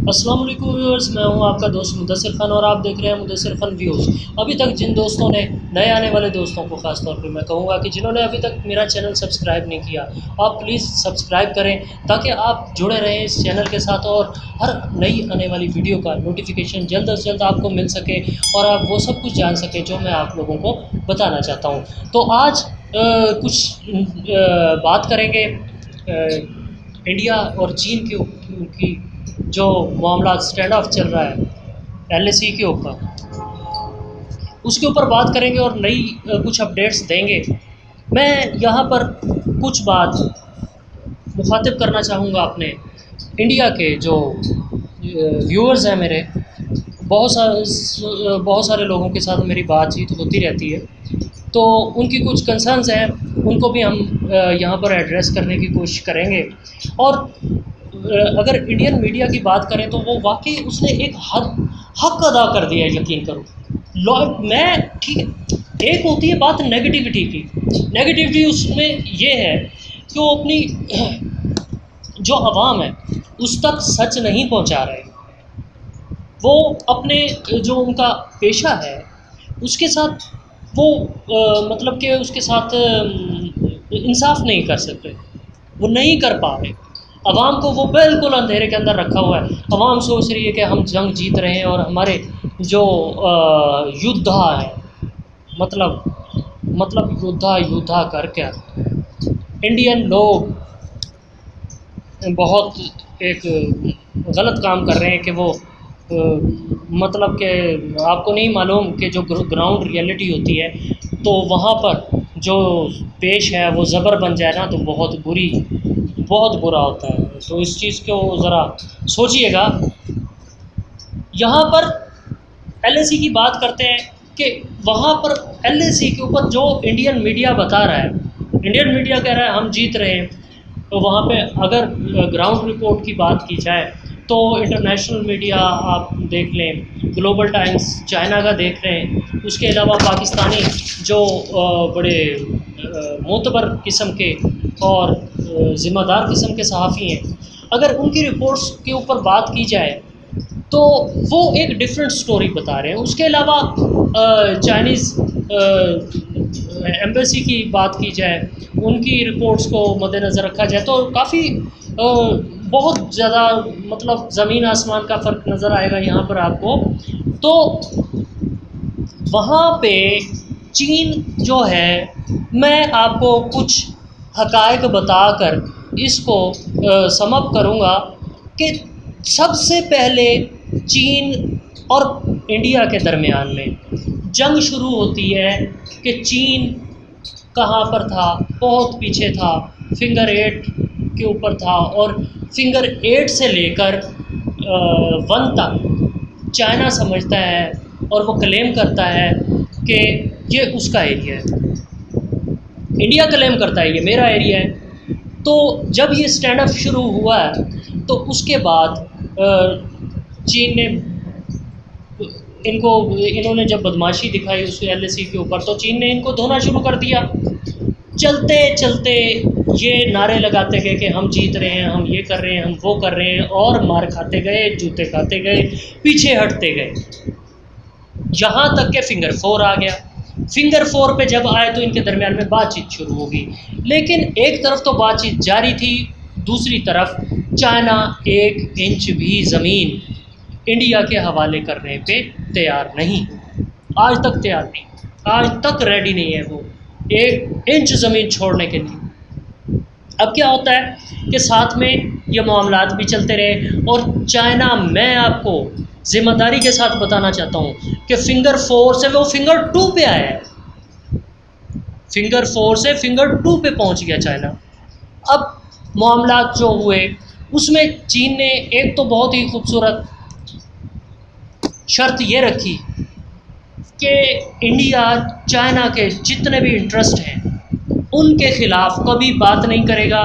अस्सलाम वालेकुम व्यूअर्स, मैं हूं आपका दोस्त मुदस्सिर खान और आप देख रहे हैं मुदस्सिर खान व्यूज़। अभी तक जिन दोस्तों ने नए आने वाले दोस्तों को ख़ास तौर पे मैं कहूँगा कि जिन्होंने अभी तक मेरा चैनल सब्सक्राइब नहीं किया, आप प्लीज़ सब्सक्राइब करें ताकि आप जुड़े रहें इस चैनल के साथ और हर नई आने वाली वीडियो का नोटिफिकेशन जल्द से जल्द आपको मिल सके और आप वो सब कुछ जान सकें जो मैं आप लोगों को बताना चाहता हूँ। तो आज कुछ बात करेंगे इंडिया और चीन की जो मामला स्टैंड ऑफ चल रहा है एलएसी के ऊपर, उसके ऊपर बात करेंगे और नई कुछ अपडेट्स देंगे। मैं यहाँ पर कुछ बात मुखातिब करना चाहूँगा अपने इंडिया के जो व्यूअर्स हैं मेरे। बहुत सारे लोगों के साथ मेरी बातचीत होती रहती है, तो उनकी कुछ कंसर्न्स हैं, उनको भी हम यहाँ पर एड्रेस करने की कोशिश करेंगे। और अगर इंडियन मीडिया की बात करें तो वो वाकई उसने एक हक अदा कर दिया है, यकीन करो। मैं ठीक है, एक होती है बात नेगेटिविटी की। नेगेटिविटी उसमें ये है कि वो अपनी जो आवाम है उस तक सच नहीं पहुंचा रहे। वो अपने जो उनका पेशा है उसके साथ वो मतलब कि उसके साथ इंसाफ नहीं कर सकते, वो नहीं कर पा रहे। अवाम को वो बिल्कुल अंधेरे के अंदर रखा हुआ है। अवाम सोच रही है कि हम जंग जीत रहे हैं और हमारे जो योद्धा है, मतलब योद्धा करके इंडियन लोग बहुत एक गलत काम कर रहे हैं कि वो मतलब कि आपको नहीं मालूम कि जो ग्राउंड रियलिटी होती है तो वहाँ पर जो पेश है वो ज़बर बन जाए ना तो बहुत बुरा होता है। तो इस चीज़ को ज़रा सोचिएगा। यहाँ पर एलएसी की बात करते हैं कि वहाँ पर एलएसी के ऊपर जो इंडियन मीडिया बता रहा है, इंडियन मीडिया कह रहा है हम जीत रहे हैं। तो वहाँ पे अगर ग्राउंड रिपोर्ट की बात की जाए तो इंटरनेशनल मीडिया आप देख लें, ग्लोबल टाइम्स चाइना का देख रहे हैं, उसके अलावा पाकिस्तानी जो बड़े मोतबर किस्म के और ज़िम्मेदार किस्म के सहाफ़ी हैं, अगर उनकी रिपोर्ट्स के ऊपर बात की जाए तो वो एक डिफरेंट स्टोरी बता रहे हैं। उसके अलावा चाइनीज़ एम्बेसी की बात की जाए, उनकी रिपोर्ट्स को मद्देनज़र रखा जाए तो काफ़ी बहुत ज़्यादा मतलब ज़मीन आसमान का फ़र्क नज़र आएगा यहाँ पर आपको। तो वहाँ पे चीन जो है, मैं आपको कुछ हक़ाइक़ बताकर इसको समअप करूँगा कि सबसे पहले चीन और इंडिया के दरमियान में जंग शुरू होती है कि चीन कहाँ पर था, बहुत पीछे था, फिंगर 8 के ऊपर था और फिंगर 8 से लेकर 1 तक चाइना समझता है और वो क्लेम करता है कि ये उसका एरिया है। इंडिया क्लेम करता है ये मेरा एरिया है। तो जब ये स्टैंड अप शुरू हुआ है तो उसके बाद चीन ने इन्होंने जब बदमाशी दिखाई उस एलएसी के ऊपर तो चीन ने इनको धोना शुरू कर दिया। चलते चलते ये नारे लगाते गए कि हम जीत रहे हैं, हम ये कर रहे हैं, हम वो कर रहे हैं, और मार खाते गए, जूते खाते गए, पीछे हटते गए, यहाँ तक के फिंगर 4 आ गया। फिंगर 4 पे जब आए तो इनके दरमियान में बातचीत शुरू होगी। लेकिन एक तरफ तो बातचीत जारी थी, दूसरी तरफ चाइना 1 इंच भी ज़मीन इंडिया के हवाले करने पे तैयार नहीं, आज तक तैयार नहीं, आज तक रेडी नहीं है वो 1 इंच ज़मीन छोड़ने के लिए। अब क्या होता है कि साथ में ये मामलात भी चलते रहे और चाइना, मैं आपको ज़िम्मेदारी के साथ बताना चाहता हूँ कि फिंगर 4 से वो फिंगर 2 पे आया है, फिंगर 4 से फिंगर 2 पे पहुँच गया चाइना। अब मामलात जो हुए उसमें चीन ने एक तो बहुत ही खूबसूरत शर्त ये रखी कि इंडिया चाइना के जितने भी इंटरेस्ट हैं उनके ख़िलाफ़ कभी बात नहीं करेगा,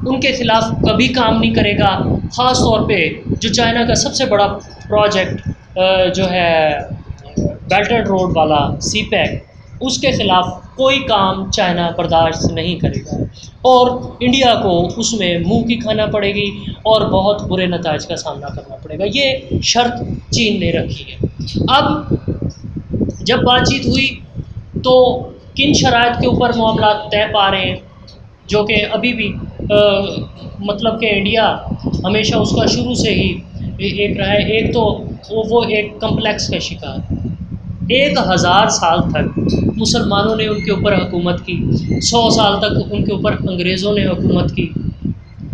उनके ख़िलाफ़ कभी काम नहीं करेगा। ख़ास तौर पे जो चाइना का सबसे बड़ा प्रोजेक्ट जो है बेल्ट एंड रोड वाला CPEC, उसके ख़िलाफ़ कोई काम चाइना बर्दाश्त नहीं करेगा और इंडिया को उसमें मुंह की खाना पड़ेगी और बहुत बुरे नताइज का सामना करना पड़ेगा। ये शर्त चीन ने रखी है। अब जब बातचीत हुई तो किन शराइत के ऊपर मामला तय पा रहे हैं, जो कि अभी भी मतलब कि इंडिया हमेशा उसका शुरू से ही एक रहा है। एक तो वो एक कम्प्लेक्स का शिकार, 1000 साल तक मुसलमानों ने उनके ऊपर हुकूमत की, 100 साल तक उनके ऊपर अंग्रेज़ों ने हुकूमत की।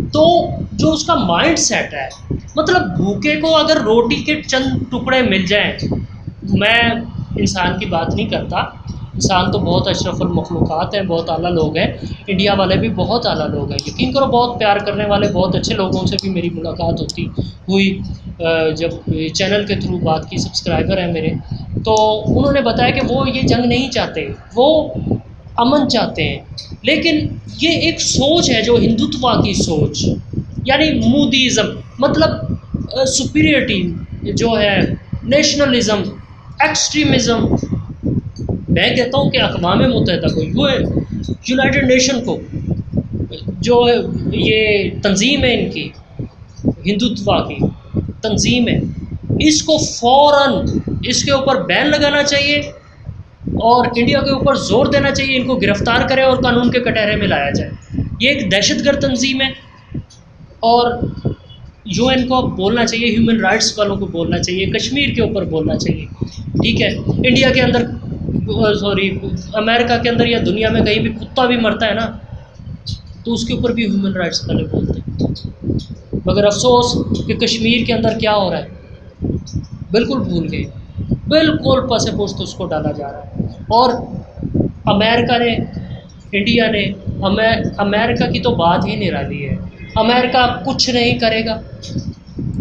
तो जो उसका माइंड सेट है, मतलब भूखे को अगर रोटी के चंद टुकड़े मिल जाएं, मैं इंसान की बात नहीं करता, इंसान तो बहुत अशरफुल मखलूक़ात हैं, बहुत आला लोग हैं, इंडिया वाले भी बहुत आला लोग हैं, यकीन करो बहुत प्यार करने वाले बहुत अच्छे लोगों से भी मेरी मुलाकात हुई जब चैनल के थ्रू बात की, सब्सक्राइबर हैं मेरे, तो उन्होंने बताया कि वो ये जंग नहीं चाहते, वो अमन चाहते हैं। लेकिन ये एक सोच है जो हिंदुत्व की सोच, यानी मोदीज़म, मतलब सुपीरियरिटी जो है, नेशनलिज़म, एक्सट्रीमिज़म। मैं कहता हूँ कि अक़वाम मुत्तहिदा को, यूनाइटेड नेशन को, जो ये तंजीम है इनकी हिंदुत्व की तंजीम है, इसको फ़ौरन इसके ऊपर बैन लगाना चाहिए और इंडिया के ऊपर ज़ोर देना चाहिए, इनको गिरफ़्तार करें और कानून के कटहरे में लाया जाए। ये एक दहशतगर्द तंजीम है और यूएन को बोलना चाहिए, ह्यूमन राइट्स वालों को बोलना चाहिए, कश्मीर के ऊपर बोलना चाहिए, ठीक है। इंडिया के अंदर अमेरिका के अंदर या दुनिया में कहीं भी कुत्ता भी मरता है ना, तो उसके ऊपर भी ह्यूमन राइट्स वाले बोलते हैं। मगर अफसोस कि कश्मीर के अंदर क्या हो रहा है बिल्कुल भूल गए, बिल्कुल पसे पोस्त उसको डाला जा रहा है। और अमेरिका ने, इंडिया ने, अमेरिका की तो बात ही निराली है। अमेरिका कुछ नहीं करेगा,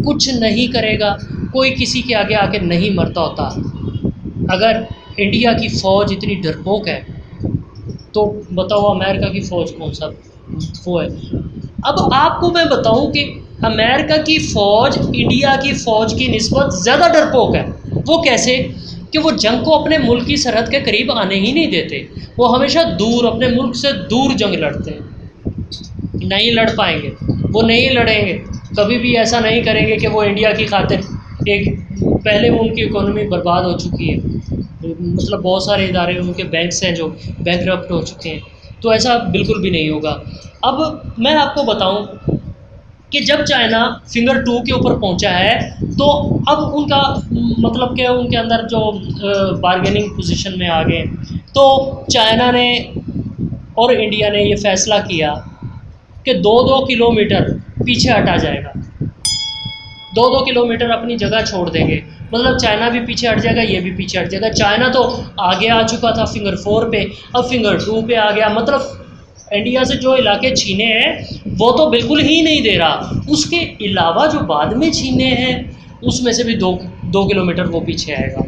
कुछ नहीं करेगा, कोई किसी के आगे आके नहीं मरता होता। अगर इंडिया की फ़ौज इतनी डरपोक है तो बताओ अमेरिका की फ़ौज कौन सा वो है। अब आपको मैं बताऊं कि अमेरिका की फ़ौज इंडिया की फ़ौज की निस्बत ज़्यादा डरपोक है। वो कैसे कि वो जंग को अपने मुल्क की सरहद के करीब आने ही नहीं देते, वो हमेशा दूर, अपने मुल्क से दूर जंग लड़ते हैं। नहीं लड़ पाएंगे, वो नहीं लड़ेंगे, कभी भी ऐसा नहीं करेंगे कि वो इंडिया की खातिर एक, पहले वो उनकी इकोनॉमी बर्बाद हो चुकी है, मतलब बहुत सारे इदारे उनके बैंक्स हैं जो बैंकरप्ट हो चुके हैं, तो ऐसा बिल्कुल भी नहीं होगा। अब मैं आपको बताऊं कि जब चाइना फिंगर 2 के ऊपर पहुंचा है तो अब उनका मतलब कि उनके अंदर जो बारगेनिंग पोजीशन में आ गए, तो चाइना ने और इंडिया ने ये फ़ैसला किया कि 2-2 किलोमीटर पीछे हटा जाएगा, 2-2 किलोमीटर अपनी जगह छोड़ देंगे। मतलब चाइना भी पीछे हट जाएगा, ये भी पीछे हट जाएगा। चाइना तो आगे आ चुका था फिंगर 4 पे, अब फिंगर 2 पे आ गया। मतलब इंडिया से जो इलाके छीने हैं वो तो बिल्कुल ही नहीं दे रहा, उसके अलावा जो बाद में छीने हैं उसमें से भी 2 किलोमीटर वो पीछे आएगा।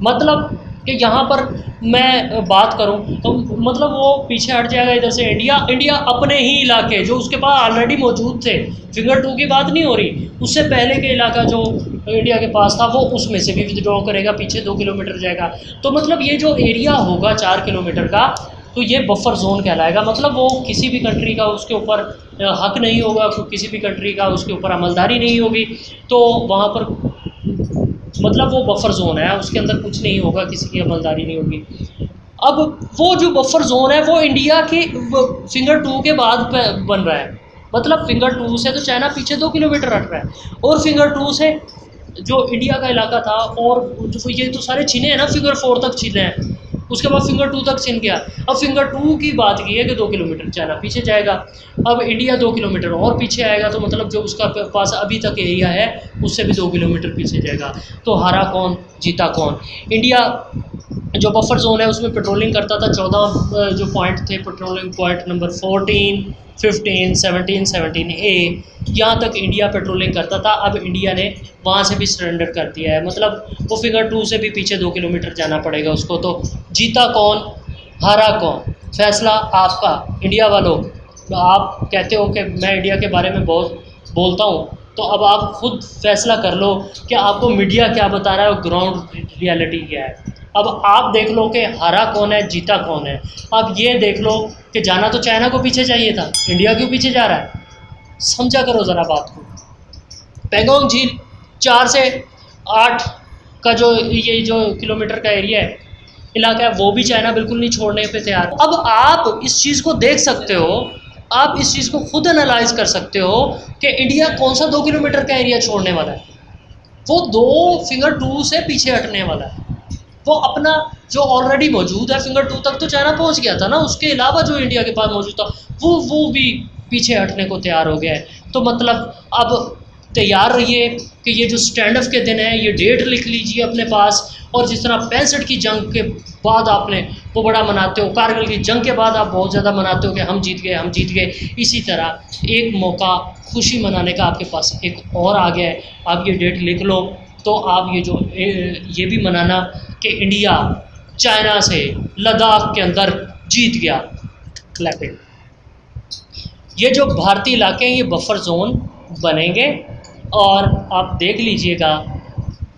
मतलब कि यहाँ पर मैं बात करूँ तो मतलब वो पीछे हट जाएगा इधर से इंडिया अपने ही इलाके जो उसके पास ऑलरेडी मौजूद थे, फिंगर 2 की बात नहीं हो रही, उससे पहले के इलाका जो इंडिया के पास था वो उसमें से भी विथड्रॉ करेगा, पीछे 2 किलोमीटर जाएगा। तो मतलब ये जो एरिया होगा 4 किलोमीटर का, तो ये बफर जोन कहलाएगा। मतलब वो किसी भी कंट्री का उसके ऊपर हक नहीं होगा, किसी भी कंट्री का उसके ऊपर अमलदारी नहीं होगी, तो वहाँ पर मतलब वो बफर जोन है, उसके अंदर कुछ नहीं होगा, किसी की अमलदारी नहीं होगी। अब वो जो बफर जोन है वो इंडिया के फिंगर 2 के बाद बन रहा है। मतलब फिंगर 2 से तो चाइना पीछे 2 किलोमीटर हट रहा है, और फिंगर 2 से जो इंडिया का इलाका था और जो ये तो सारे छीने हैं ना, फिंगर 4 तक छीने हैं, उसके बाद फिंगर 2 तक छिन गया। अब फिंगर 2 की बात की है कि 2 किलोमीटर चाइना पीछे जाएगा, अब इंडिया 2 किलोमीटर और पीछे आएगा, तो मतलब जो उसका पास अभी तक एरिया है उससे भी 2 किलोमीटर पीछे जाएगा। तो हारा कौन, जीता कौन? इंडिया जो बफर जोन है उसमें पेट्रोलिंग करता था, 14 जो पॉइंट थे, पेट्रोलिंग पॉइंट नंबर 14, 15, 17, 17A, यहाँ तक इंडिया पेट्रोलिंग करता था। अब इंडिया ने वहाँ से भी सरेंडर कर दिया है, मतलब वो फिगर 2 से भी पीछे 2 किलोमीटर जाना पड़ेगा उसको। तो जीता कौन, हारा कौन, फैसला आपका इंडिया वालों। तो आप कहते हो कि मैं इंडिया के बारे में बहुत बोलता हूँ, तो अब आप खुद फैसला कर लो कि आपको मीडिया क्या बता रहा है और ग्राउंड रियलिटी क्या है। अब आप देख लो कि हारा कौन है, जीता कौन है। अब ये देख लो कि जाना तो चाइना को पीछे चाहिए था, इंडिया क्यों पीछे जा रहा है? समझा करो ज़रा बात को। पैंगोंग झील 4 से 8 का जो ये जो किलोमीटर का एरिया है, इलाका है, वो भी चाइना बिल्कुल नहीं छोड़ने पे तैयार। अब आप इस चीज़ को देख सकते हो, आप इस चीज़ को खुद एनालाइज कर सकते हो कि इंडिया कौन सा 2 किलोमीटर का एरिया छोड़ने वाला है। वो 2 फिंगर 2 से पीछे हटने वाला है। वो अपना जो ऑलरेडी मौजूद है फिंगर 2 तक तो चाइना पहुंच गया था ना, उसके अलावा जो इंडिया के पास मौजूद था वो भी पीछे हटने को तैयार हो गया है। तो मतलब अब तैयार रहिए कि ये जो स्टैंड ऑफ के दिन है, ये डेट लिख लीजिए अपने पास। और जिस तरह 65 की जंग के बाद आपने वो बड़ा मनाते हो, कारगिल की जंग के बाद आप बहुत ज़्यादा मनाते हो कि हम जीत गए, हम जीत गए, इसी तरह एक मौका खुशी मनाने का आपके पास एक और आ गया है। आप ये डेट लिख लो, तो आप ये भी मनाना कि इंडिया चाइना से लद्दाख के अंदर जीत गया। क्लैपिंग। ये जो भारतीय इलाके हैं ये बफर जोन बनेंगे, और आप देख लीजिएगा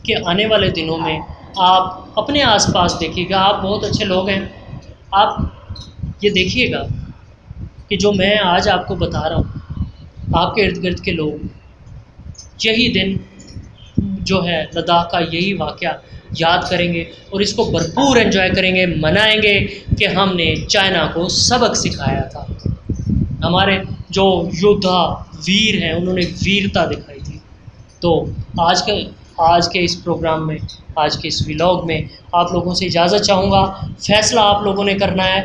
कि आने वाले दिनों में आप अपने आसपास देखिएगा, आप बहुत अच्छे लोग हैं, आप ये देखिएगा कि जो मैं आज आपको बता रहा हूँ, आपके इर्द गिर्द के लोग यही दिन जो है लद्दाख का यही वाक़या याद करेंगे और इसको भरपूर एंजॉय करेंगे, मनाएंगे कि हमने चाइना को सबक सिखाया था। हमारे जो योद्धा वीर हैं उन्होंने वीरता दिखाई थी। तो आज के इस प्रोग्राम में, आज के इस व्लॉग में आप लोगों से इजाज़त चाहूँगा। फैसला आप लोगों ने करना है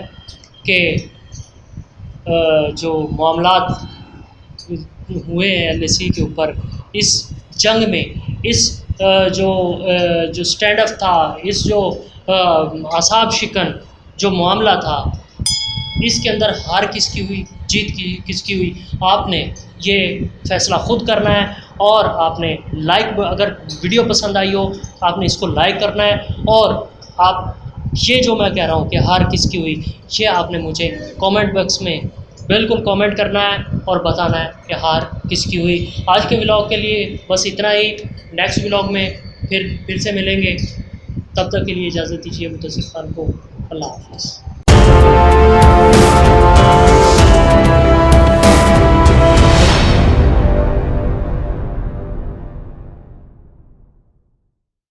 कि जो मामलात हुए हैं LAC के ऊपर, इस जंग में, इस जो स्टैंड अप था, इस जो आसाब शिकन जो मामला था, इसके अंदर हार किसकी हुई, जीत किसकी हुई, आपने ये फैसला खुद करना है। और आपने लाइक, अगर वीडियो पसंद आई हो आपने इसको लाइक करना है। और आप ये जो मैं कह रहा हूँ कि हार किसकी हुई, ये आपने मुझे कमेंट बॉक्स में बिल्कुल कमेंट करना है और बताना है कि हार किसकी हुई। आज के व्लॉग के लिए बस इतना ही। नेक्स्ट व्लॉग में फिर से मिलेंगे। तब तक के लिए इजाज़त दीजिए मुतसिफ खान को। अल्लाह हाफ़िज़।